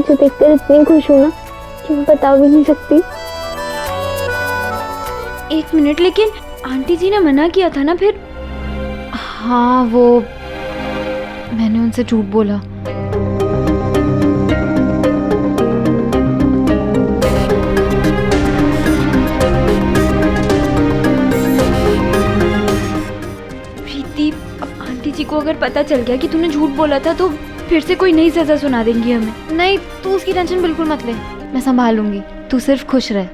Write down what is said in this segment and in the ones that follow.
तुझे देखकर इतनी खुश हूँ ना कि मैं बता भी नहीं सकती। एक मिनट, लेकिन आंटी जी ने मना किया था ना फिर? हाँ, वो मैंने उनसे झूठ बोला। प्रीति, अब आंटी जी को अगर पता चल गया कि तूने झूठ बोला था तो फिर से कोई नई सजा सुना देंगी हमें। नहीं, तू उसकी टेंशन बिल्कुल मत ले, मैं संभाल लूंगी। तू सिर्फ खुश रह।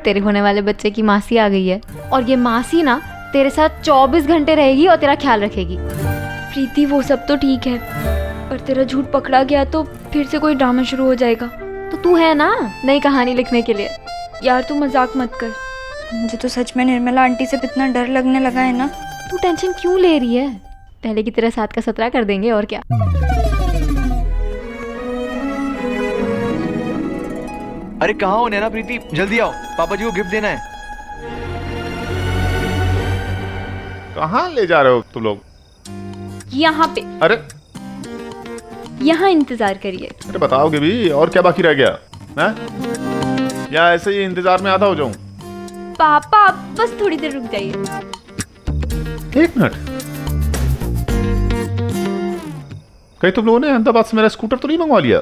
तेरे होने वाले बच्चे की मासी आ गई है और ये मासी ना तेरे साथ 24 घंटे रहेगी और तेरा ख्याल रखेगी। प्रीति, वो सब तो ठीक है, पर तेरा झूठ पकड़ा गया तो फिर से कोई ड्रामा शुरू हो जाएगा। तो तू है ना नई कहानी लिखने के लिए। यार तू मजाक मत कर, मुझे तो सच में निर्मला आंटी से इतना डर लगने लगा है ना। तू टेंशन क्यों ले रही है? पहले की तेरा 7 का 17 कर देंगे और क्या। अरे कहाँ हो नैना प्रीति, जल्दी आओ, पापा जी को गिफ्ट देना है। कहाँ ले जा रहे हो तुम लोग? यहाँ पे। अरे यहाँ इंतजार करिए। अरे बताओगे भी, और क्या बाकी रह गया है? या ऐसे ही इंतजार में आधा हो जाऊं? पापा आप बस थोड़ी देर रुक जाइए। 1 मिनट, कहीं तुम लोगों ने अहमदाबाद से मेरा स्कूटर तो नहीं मंगवा लिया?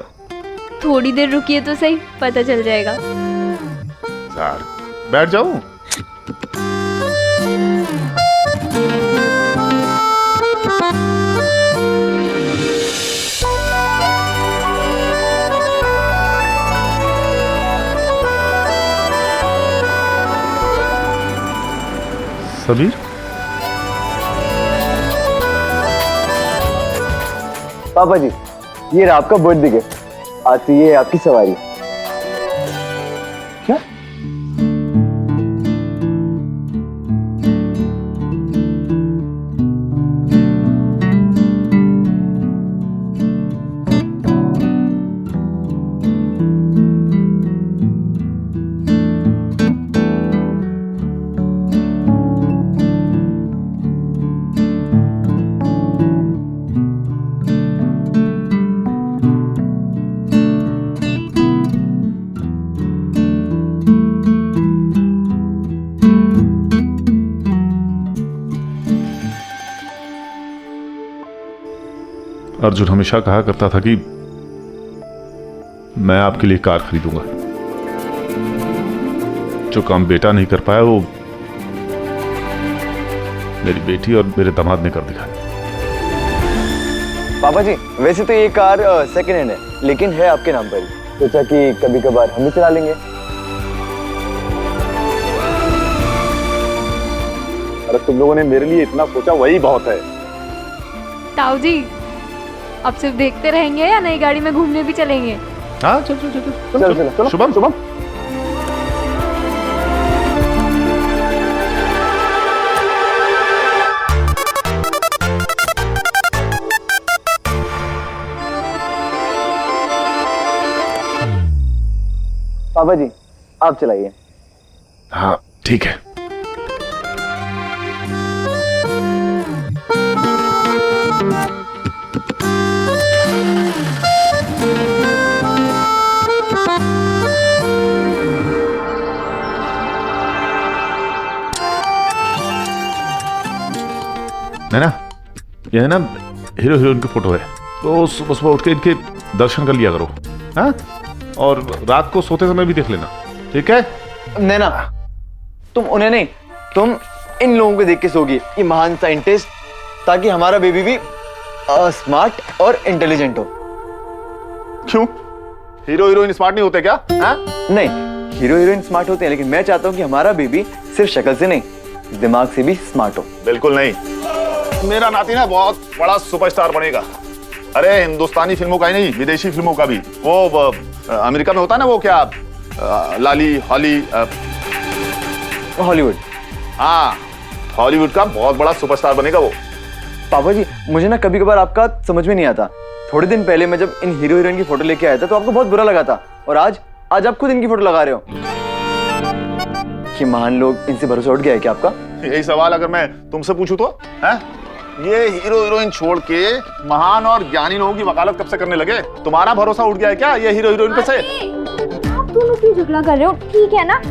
थोड़ी देर रुकिए तो सही, पता चल जाएगा। यार बैठ जाऊं? सबीर, पापा जी, ये रहा आपका बर्थडे गिफ्ट। आज से ये है आपकी सवारी। क्या? अर्जुन हमेशा कहा करता था कि मैं आपके लिए कार खरीदूंगा। जो काम बेटा नहीं कर पाया वो मेरी बेटी और मेरे दामाद ने कर दिखाया। पापा जी, वैसे तो ये कार सेकंड हैंड है, लेकिन है आपके नाम पर ही। सोचा कि कभी कभार हम भी चला लेंगे। अरे तुम लोगों ने मेरे लिए इतना सोचा, वही बहुत है। ताऊ जी, अब सिर्फ देखते रहेंगे या नई गाड़ी में घूमने भी चलेंगे? हाँ चल चल चल चल चल। शुभम शुभम, पापा जी आप चलाइए। हाँ ठीक है। नैना, ये है ना हीरो हीरोइन की फोटो है, तो सुबह सुबह उठ के इनके दर्शन कर लिया करो, हाँ? और रात को सोते समय भी देख लेना, ठीक है? नैना, तुम उन्हें नहीं, तुम इन लोगों को देख के सोगी, ये महान साइंटिस्ट, ताकि हमारा बेबी भी स्मार्ट और इंटेलिजेंट हो। क्यों? हीरो हीरोइन स्मार्ट नहीं होते क्या? हाँ? नहीं, हीरो हीरोइन स्मार्ट होते हैं, लेकिन मैं चाहता हूँ कि हमारा बेबी सिर्फ शक्ल से नहीं, दिमाग से भी स्मार्ट हो। बिल्कुल नहीं, मेरा नाती ना बहुत बड़ा सुपरस्टार बनेगा। अरे हिंदुस्तानी फिल्मों का ही नहीं, विदेशी फिल्मों का भी। वो अमेरिका में होता है ना, वो क्या लाली हॉली, हॉलीवुड। हाँ, हॉलीवुड का बहुत बड़ा सुपरस्टार बनेगा वो। पापा जी, मुझे ना कभी कभार आपका समझ में नहीं आता। थोड़े दिन पहले मैं जब इन हीरो हीरोइन की फोटो लेके आया था तो आपको बहुत बुरा लगा था, और आज आप खुद इनकी फोटो लगा रहे हो। कि महान लोग, इनसे भरोसा उठ गया है क्या आपका? यही सवाल अगर मैं तुमसे पूछूं तो? हैं? ये हीरो हीरोइन छोड़ के महान और ज्ञानी लोगों की वकालत कब से करने लगे? तुम्हारा भरोसा उठ गया है क्या ये हीरो हीरोइन पे से? आप दोनों क्यों झगड़ा कर रहे हो? ठीक है ना,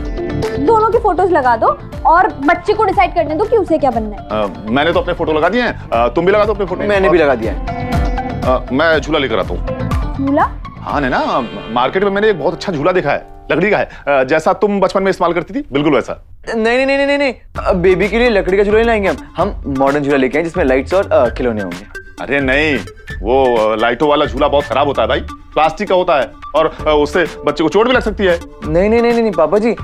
दोनों की फोटोज लगा दो और बच्चे को डिसाइड करने दो कि उसे क्या बनना है। मैंने तो अपने फोटो लगा दिए हैं, तुम भी लगा दो अपने फोटो। मैंने भी लगा दिया है। मैं झूला लेकर आता हूँ। झूला? हाँ ना, मार्केट में मैंने एक बहुत अच्छा झूला देखा है, लकड़ी का है, जैसा तुम बचपन में इस्तेमाल करती थी, बिल्कुल वैसा। नहीं नहीं नहीं नहीं, बेबी के लिए लकड़ी का झूला नहीं लाएंगे हम मॉडर्न झूला लेके आए जिसमें लाइट्स और खिलौने होंगे। अरे नहीं, वो लाइटों वाला झूला बहुत खराब होता है भाई, प्लास्टिक का होता है और उससे बच्चे को चोट भी लग सकती है। नहीं नहीं नहीं नहीं पापा जी,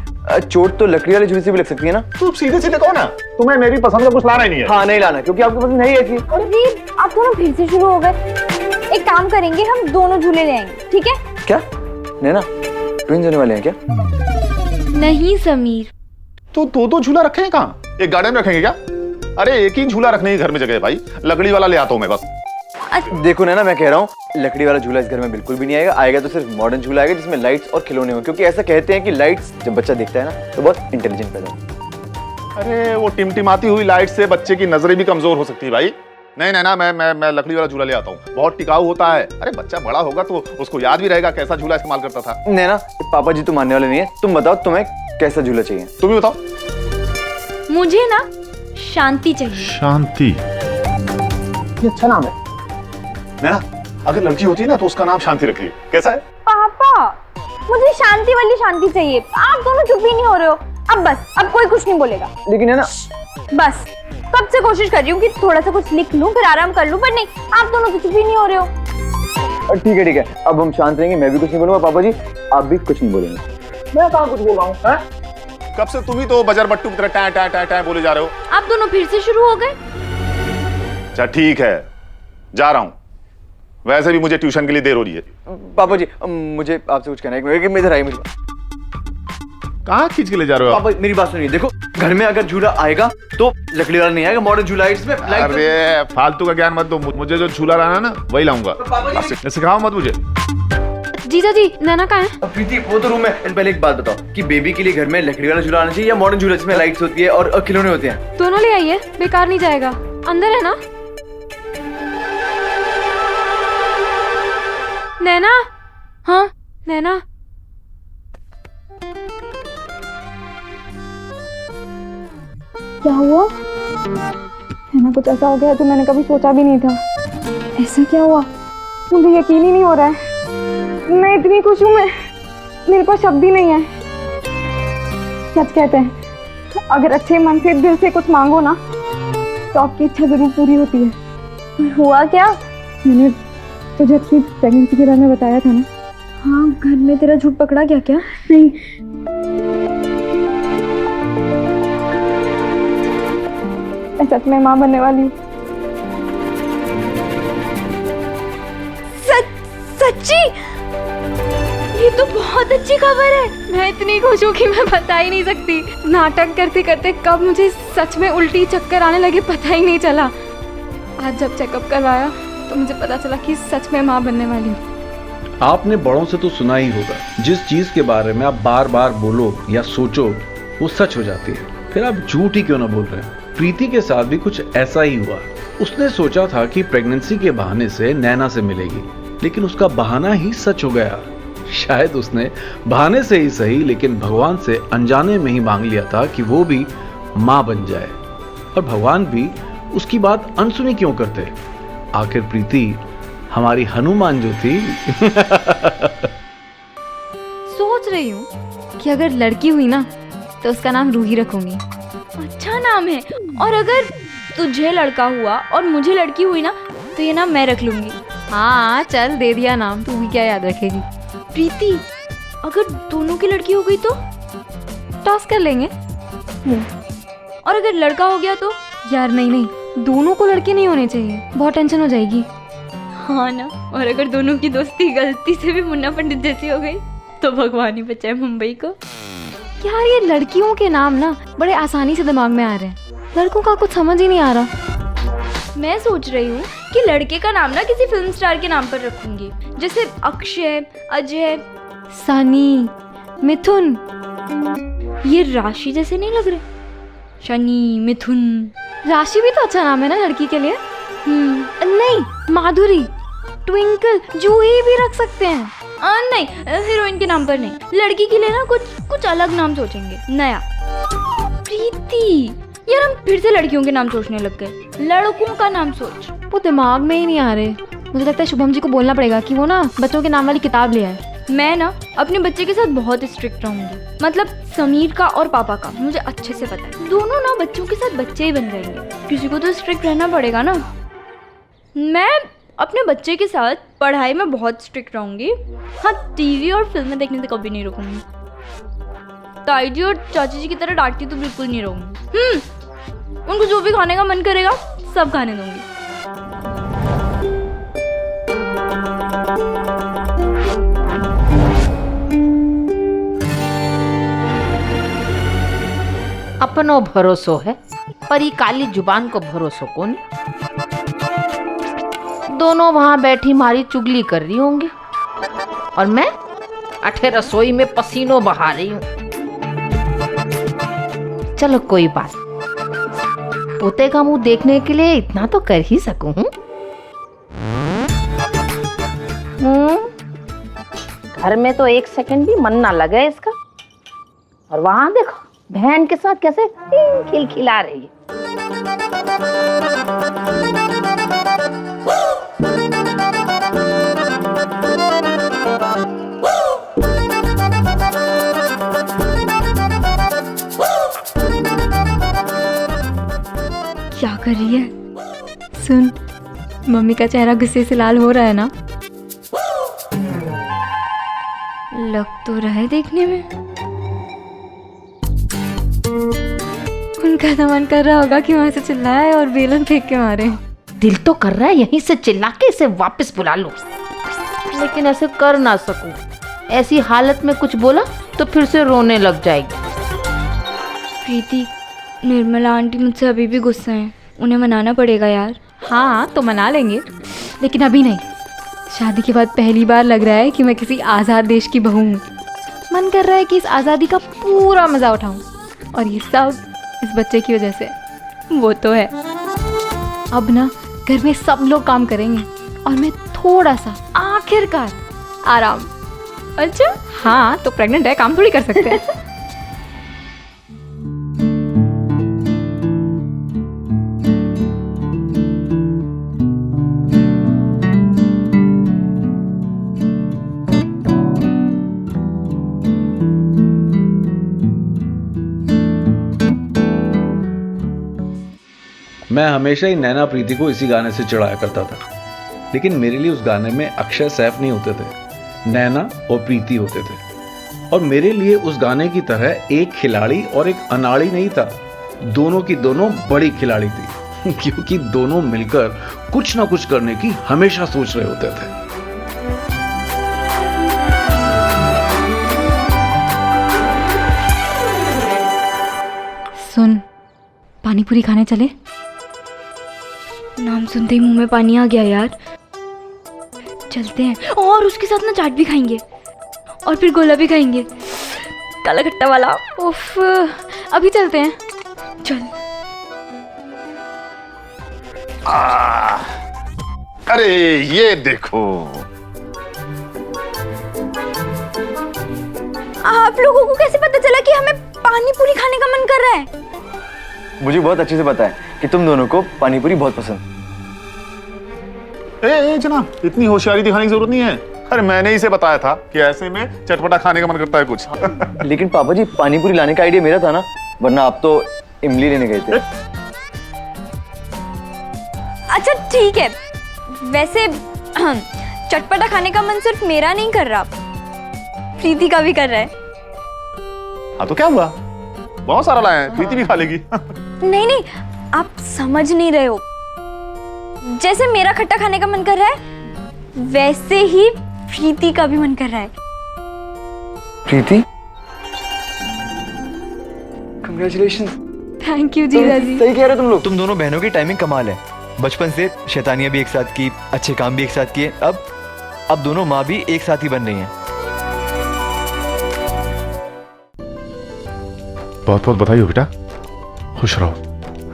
चोट तो लकड़ी वाले झूले से भी लग सकती है ना। तुम सीधे सीधे कहो ना, तुम्हें मेरी पसंद का कुछ लाना ही नहीं है। हाँ नहीं लाना, क्योंकि आपकी पसंद नहीं है ऐसी। अरे आप दोनों फिर से शुरू हो गए। एक काम करेंगे, हम दोनों झूले ले आएंगे, ठीक है? क्या नैना, ट्विंस होने वाले हैं क्या? नहीं समीर, तो दो झूला रखे हैं कहाँ? एक गार्डन में रखेंगे क्या? अरे एक ही झूला रखने की घर में जगह है भाई, लकड़ी वाला ले आता हूँ मैं बस। देखो नैना, मैं कह रहा हूँ लकड़ी वाला झूला इस घर में बिल्कुल भी नहीं आएगा। आएगा तो सिर्फ मॉडर्न झूला आएगा जिसमें लाइट्स और खिलौने हो, क्योंकि ऐसा कहते हैं कि लाइट्स जब बच्चा देखता है ना तो बहुत इंटेलिजेंट पैदा होता है। अरे वो टिमटिमाती हुई लाइट से बच्चे की नजरें भी कमजोर हो सकती है भाई। नहीं ना, मैं लकड़ी वाला झूला ले आता हूँ, बहुत टिकाऊ होता है। अरे बच्चा बड़ा होगा तो उसको याद भी रहेगा कैसा झूला इस्तेमाल करता था। नैना, पापा जी तो मानने वाले नहीं है। तुम बताओ तुम्हें कैसा झूला चाहिए? तुम ही बताओ। मुझे ना शांति चाहिए। शांति, ये अच्छा नाम है। नैना, अगर लड़की होती है ना तो उसका नाम शांति रखिए, कैसा है? पापा, मुझे शांति वाली शांति चाहिए। आप दोनों चुप ही नहीं हो रहे हो। अब बस, अब कोई कुछ नहीं बोलेगा। लेकिन है ना, बस कब से कोशिश कर रही हूँ कि थोड़ा सा कुछ लिख लूं फिर आराम कर लूं, पर नहीं, आप दोनों तो चुप ही नहीं हो रहे हो। ठीक है, अब हम शांत रहेंगे। मैं भी कुछ नहीं बोलूंगा, पापा जी आप भी कुछ नहीं बोलेंगे। मैं कहाँ कुछ बोल रहा हूँ? कब से तुम ही तो बजर बट्टू की तरह टाँ टाँ टाँ टाँ बोले जा रहे हो। आप दोनों फिर से शुरू हो गए। अच्छा ठीक है, जा रहा हूँ। वैसे भी मुझे ट्यूशन के लिए देर हो रही है। पापा जी मुझे आपसे कुछ कहना है, इधर आइए। मुझे कहाँ खींच के ले जा रहे हो? पापा मेरी बात सुनिए, देखो घर में अगर झूला आएगा तो लकड़ी वाला नहीं आएगा, मॉडर्न झूला इसमें। अरे फालतू का ज्ञान मत दो मुझे, जो झूला लाना ना वही लाऊंगा। सिखाओ मत मुझे। जीजा जी, नैना कहाँ है? प्रीति वो तो रूम में। पहले एक बात बताओ कि बेबी के लिए घर में लकड़ी वाला झूला आना चाहिए या मॉडर्न झूला जिसमें लाइट्स होती है और खिलौने होते हैं? दोनों ले आइए, बेकार नहीं जाएगा। अंदर है ना नैना? हाँ नैना, क्या हुआ? है ना, कुछ ऐसा हो गया जो मैंने कभी सोचा भी नहीं था। ऐसा क्या हुआ? मुझे यकीन ही नहीं हो रहा है। मैं इतनी खुश हूँ, मेरे पास शब्द ही नहीं है। सच कहते हैं अगर अच्छे मन से दिल से कुछ मांगो ना तो आपकी इच्छा जरूर पूरी होती है। पर हुआ क्या? मैंने तुझे अपनी प्रेगनेंसी के बारे में बताया था ना। हाँ, घर में तेरा झूठ पकड़ा गया क्या? नहीं, मैं सच में माँ बनने वाली हूँ। सच्ची? ये तो बहुत अच्छी खबर है। मैं इतनी खुश हूँ कि मैं बता ही नहीं सकती। नाटक करते करते कब मुझे सच में उल्टी चक्कर आने लगे पता ही नहीं चला। आज जब चेकअप करवाया तो मुझे पता चला कि सच में माँ बनने वाली हूँ। आपने बड़ों से तो सुना ही होगा, जिस चीज के बारे में आप बार बार बोलो या सोचो वो सच हो जाती है, फिर आप झूठ ही क्यों ना बोल रहे हैं। प्रीति के साथ भी कुछ ऐसा ही हुआ। उसने सोचा था कि प्रेगनेंसी के बहाने से नैना से मिलेगी, लेकिन उसका बहाना ही सच हो गया। शायद उसने बहाने से ही सही, लेकिन भगवान से अनजाने में ही मांग लिया था कि वो भी माँ बन जाए। और भगवान भी उसकी बात अनसुनी क्यों करते। आखिर प्रीति हमारी हनुमान जो थी सोच रही हूँ कि अगर लड़की हुई ना तो उसका नाम रूही रखूंगी। अच्छा नाम है। और अगर तुझे लड़का हुआ और मुझे लड़की हुई ना तो ये नाम मैं रख लूंगी। हाँ चल, दे दिया नाम, तू भी क्या याद रखेगी। प्रीति, अगर दोनों की लड़की हो गई तो? टॉस कर लेंगे। और अगर लड़का हो गया तो? यार नहीं, दोनों को लड़के नहीं होने चाहिए, बहुत टेंशन हो जाएगी। हाँ ना। और अगर दोनों की दोस्ती गलती से भी मुन्ना पंडित जैसी हो गई तो भगवान ही बचाए मुंबई को। यार ये लड़कियों के नाम ना बड़े आसानी से दिमाग में आ रहे हैं, लड़कों का कुछ समझ ही नहीं आ रहा। मैं सोच रही हूँ कि लड़के का नाम ना किसी फिल्म स्टार के नाम पर रखूंगी, जैसे अक्षय, अजय, सनी, मिथुन। ये राशि जैसे नहीं लग रहे? शनि, मिथुन। राशि भी तो अच्छा नाम है ना लड़की के लिए। नहीं, माधुरी, ट्विंकल, जूही भी रख सकते हैं। नहीं, हीरोइन के नाम पर नहीं, लड़की के लिए ना कुछ अलग नाम सोचेंगे, नया। प्रीति, यार हम फिर से लड़कियों के नाम सोचने लग गए। लड़कों का नाम सोच। वो दिमाग में ही नहीं आ रहे। मुझे लगता है शुभम जी को बोलना पड़ेगा कि वो ना बच्चों के नाम वाली किताब ले आए। मैं ना अपने बच्चे के साथ बहुत स्ट्रिक्ट रहूंगी, मतलब समीर का और पापा का मुझे अच्छे से पता है। दोनों ना बच्चों के साथ बच्चे ही बन जाएंगे, किसी को तो स्ट्रिक्ट रहना पड़ेगा ना। मैं अपने बच्चे के साथ पढ़ाई में बहुत स्ट्रिक्ट रहूंगी। हाँ, टीवी और फिल्में देखने से कभी नहीं रोकूंगी। ताई जी और चाची जी की तरह डांटती तो बिल्कुल नहीं रहूंगी। उनको जो भी खाने का मन करेगा सब खाने दूंगी। अपनो भरोसो है पर ये काली जुबान को भरोसो कौन। दोनों वहां बैठी मारी चुगली कर रही होंगी और मैं अठे रसोई में पसीनों बहा रही हूँ। चलो कोई बात, पोते का मुंह देखने के लिए इतना तो कर ही सकूं। घर में तो एक सेकंड भी मन ना लगे इसका, और वहां देखो बहन के साथ कैसे खिलखिला रही है। क्या कर रही है? सुन, मम्मी का चेहरा गुस्से से लाल हो रहा है ना? लग तो रहा है देखने में। उनका तो मन कर रहा होगा कि वहां से चिल्लाए और बेलन फेंक के मारे। दिल तो कर रहा है यहीं से चिल्ला के इसे वापस बुला लो, लेकिन ऐसे कर ना सकूं। ऐसी हालत में कुछ बोला तो फिर से रोने लग जाएगी। प्रीति, निर्मला आंटी मुझसे अभी भी गुस्सा हैं, उन्हें मनाना पड़ेगा यार। हाँ तो मना लेंगे, लेकिन अभी नहीं। शादी के बाद पहली बार लग रहा है कि मैं किसी आज़ाद देश की बहू हूँ। मन कर रहा है कि इस आज़ादी का पूरा मज़ा उठाऊं, और ये सब इस बच्चे की वजह से। वो तो है। अब ना घर में सब लोग काम करेंगे और मैं थोड़ा सा आखिरकार आराम। अच्छा हाँ, तो प्रेग्नेंट है, काम थोड़ी कर सकते हैं। मैं हमेशा ही नैना प्रीति को इसी गाने से चिढ़ाया करता था, लेकिन मेरे लिए उस गाने में अक्षय सैफ नहीं होते थे, नैना और प्रीति होते थे। और मेरे लिए उस गाने की तरह एक खिलाड़ी और एक अनाड़ी नहीं था, दोनों की दोनों बड़ी खिलाड़ी थी, क्योंकि दोनों मिलकर कुछ ना कुछ करने की हमेशा सोच रहे होते थे। सुन, पानी पूरी खाने चले? नाम सुनते ही मुंह में पानी आ गया यार। चलते हैं, और उसके साथ ना चाट भी खाएंगे और फिर गोला भी खाएंगे, काला खट्टा वाला। उफ, अभी चलते हैं। चल। अरे ये देखो, आप लोगों को कैसे पता चला कि हमें पानी पूरी खाने का मन कर रहा है? मुझे बहुत अच्छे से पता है कि तुम दोनों को पानी पूरी बहुत पसंद। ए जनाब, इतनी होशियारी दिखाने की जरूरत नहीं है। अरे मैंने ही से बताया था कि ऐसे में चटपटा खाने का मन करता है कुछ। लेकिन पापा जी, पानी पूरी लाने का आइडिया मेरा था ना, वरना आप तो इमली लेने गए थे। अच्छा ठीक है, वैसे चटपटा खाने का मन सिर्फ मेरा नहीं कर रहा, प्रीति का भी कर रहा है। हाँ तो क्या हुआ, बहुत सारा लाया है, प्रीति भी खा लेगी। नहीं, आप समझ नहीं रहे हो। जैसे मेरा खट्टा खाने का मन कर रहा है, वैसे ही प्रीति का भी मन कर रहा है। प्रीति, कांग्रेचुलेशन। थैंक यू जीजा जी। सही कह रहे हो तुम लोग। तुम दोनों बहनों की टाइमिंग कमाल है। बचपन से शैतानियां भी एक साथ की, अच्छे काम भी एक साथ किए, अब दोनों माँ भी एक साथ ही बन रही हैं। बहुत बहुत बधाई हो बेटा, खुश रहो।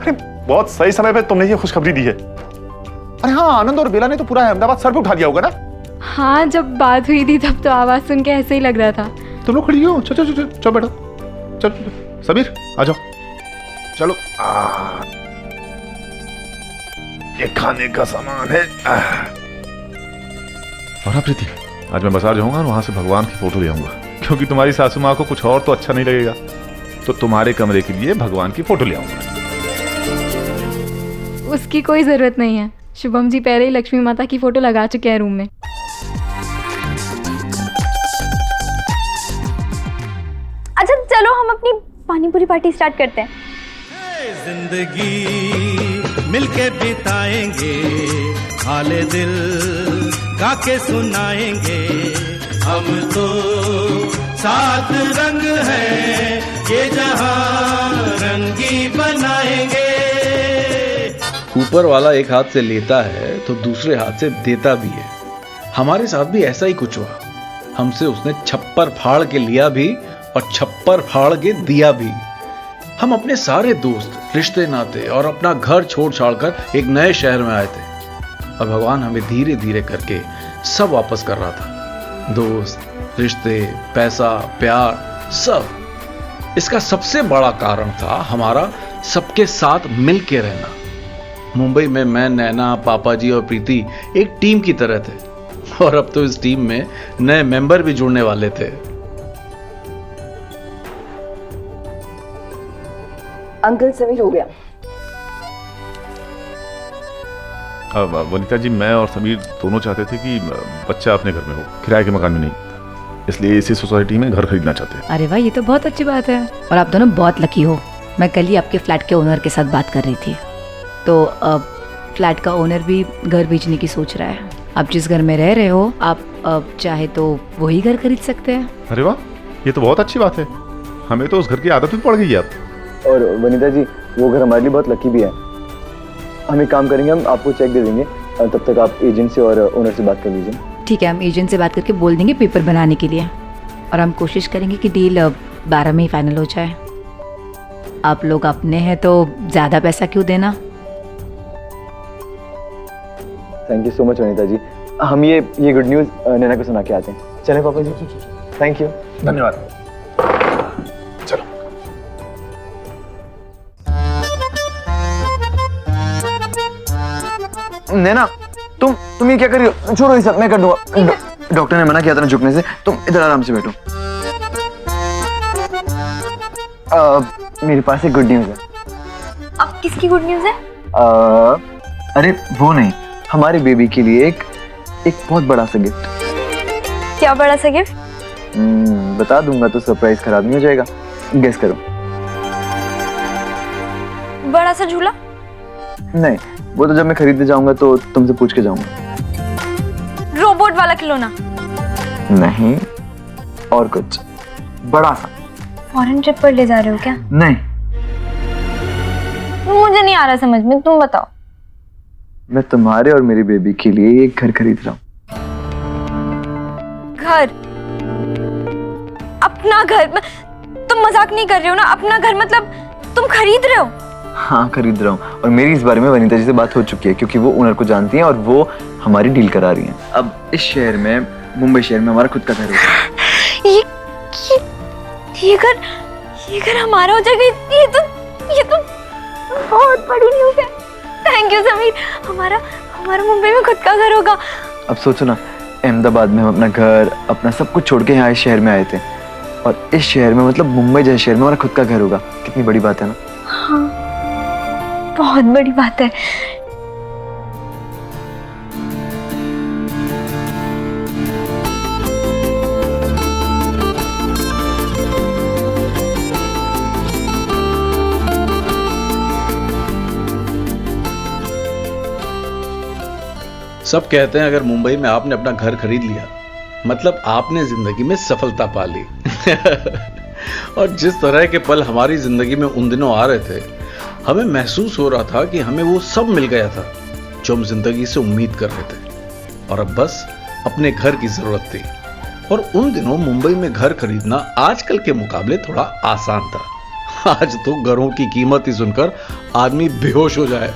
अरे बहुत सही समय पे तुमने ये खुशखबरी दी है। अरे हाँ, आनंद और बेला ने तो पूरा अहमदाबाद सर पे उठा दिया होगा ना। हाँ, जब बात हुई थी तब तो आवाज़ सुन के ऐसे ही लग रहा था। तुम लोग खड़ी हो, चलो चलो चलो बैठो, चलो समीर आ जाओ, चलो। ये खाने का सामान है। और हाँ प्रीति, आज मैं बाजार जाऊंगा और वहां से भगवान की फोटो ले आऊंगा, क्योंकि तुम्हारी सासू माँ को कुछ और तो अच्छा नहीं लगेगा, तो तुम्हारे कमरे के लिए भगवान की फोटो ले आऊंगा। उसकी कोई ज़रूरत नहीं है, शुभम जी पहले ही लक्ष्मी माता की फ़ोटो लगा चुके हैं रूम में। अच्छा चलो हम अपनी पानीपुरी पार्टी स्टार्ट करते हैं। जिंदगी मिलके बिताएंगे, हाले दिल गा के सुनाएंगे, हम तो सात रंग हैं, ये जहां रंगी बनाएंगे। ऊपर वाला एक हाथ से लेता है तो दूसरे हाथ से देता भी है। हमारे साथ भी ऐसा ही कुछ हुआ। हमसे उसने छप्पर फाड़ के लिया भी और छप्पर फाड़ के दिया भी। हम अपने सारे दोस्त, रिश्ते नाते और अपना घर छोड़ छाड़ कर एक नए शहर में आए थे, और भगवान हमें धीरे धीरे करके सब वापस कर रहा था। दोस्त, रिश्ते, पैसा, प्यार, सब। इसका सबसे बड़ा कारण था हमारा सबके साथ मिल के रहना। मुंबई में मैं, नैना, पापा जी और प्रीति एक टीम की तरह थे, और अब तो इस टीम में नए मेंबर भी जुड़ने वाले थे। अंकल समीर हो गया। अब वनीता जी, मैं और समीर दोनों चाहते थे कि बच्चा अपने घर में हो, किराए के मकान में नहीं, इसलिए इसी सोसाइटी में घर खरीदना चाहते हैं। अरे वाह, ये तो बहुत अच्छी बात है, और आप दोनों बहुत लकी हो। मैं कल ही आपके फ्लैट के ओनर के साथ बात कर रही थी, तो अब फ्लैट का ओनर भी घर बेचने की सोच रहा है। आप जिस घर में रह रहे हो, आप अब चाहे तो वही घर खरीद सकते हैं। अरे वाह, ये तो बहुत अच्छी बात है, हमें तो उस घर की आदत भी पड़ गई है अब। और वनीता जी, वो घर हमारे लिए बहुत लकी भी है। हम एक काम करेंगे, हम आपको चेक दे देंगे, तब तक आप एजेंट से और ओनर से बात कर लीजिए। ठीक है, हम एजेंट से बात करके बोल देंगे पेपर बनाने के लिए, और हम कोशिश करेंगे कि डील 12 में ही फाइनल हो जाए। आप लोग अपने हैं तो ज़्यादा पैसा क्यों देना। Thank you so much Vanita ji. हम ये गुड न्यूज़ नैना को सुना के आते हैं। चलें पापा जी। थैंक यू, धन्यवाद। चलो। नैना, तुम ये क्या कर रही हो? छोड़ो ये सब, मैं कर दूंगा। डॉक्टर ने मना किया था ना झुकने से, तुम इधर आराम से बैठो। मेरे पास एक गुड न्यूज़ है। अब किसकी गुड न्यूज़ है? अरे वो नहीं, हमारे बेबी के लिए एक बहुत बड़ा सा गिफ्ट। क्या बड़ा सा गिफ्ट? बता दूंगा तो सरप्राइज खराब नहीं हो जाएगा। गेस करो। बड़ा सा झूला? नहीं, वो तो जब मैं खरीदने जाऊंगा तो तुमसे पूछ के जाऊंगा। रोबोट वाला खिलौना? नहीं, और कुछ बड़ा सा। फॉरेन ट्रिप पर ले जा रहे हो क्या? नहीं, मुझे नहीं आ रहा समझ में, तुम बताओ। मैं तुम्हारे और मेरी बेबी के लिए एक घर खरीद रहा हूँ। घर? अपना घर? तुम मजाक नहीं कर रहे हो ना? अपना घर मतलब तुम खरीद रहे हो? हाँ, खरीद रहा हूँ, और मेरी इस बारे में वनीता जी से बात हो चुकी है, क्योंकि वो ओनर को जानती हैं और वो हमारी डील करा रही हैं। अब इस शहर में, मुंबई शहर में, हमारा खुद का घर होगा। ये घर हमारा हो जाएगा। ये तो बहुत बड़ी न्यूज़ है। थैंक यू समीर, हमारा मुंबई में खुद का घर होगा। अब सोचो ना, अहमदाबाद में हम अपना घर, अपना सब कुछ छोड़ के यहाँ इस शहर में आए थे, और इस शहर में, मतलब मुंबई जैसे शहर में, हमारा खुद का घर होगा। कितनी बड़ी बात है ना? हाँ, बहुत बड़ी बात है। सब कहते हैं अगर मुंबई में आपने अपना घर खरीद लिया, मतलब आपने जिंदगी में सफलता पा ली। और जिस तरह के पल हमारी जिंदगी में उन दिनों आ रहे थे, हमें महसूस हो रहा था कि हमें वो सब मिल गया था जो हम जिंदगी से उम्मीद कर रहे थे, और अब बस अपने घर की जरूरत थी। और उन दिनों मुंबई में घर खरीदना आजकल के मुकाबले थोड़ा आसान था। आज तो घरों की कीमत ही सुनकर आदमी बेहोश हो जाए।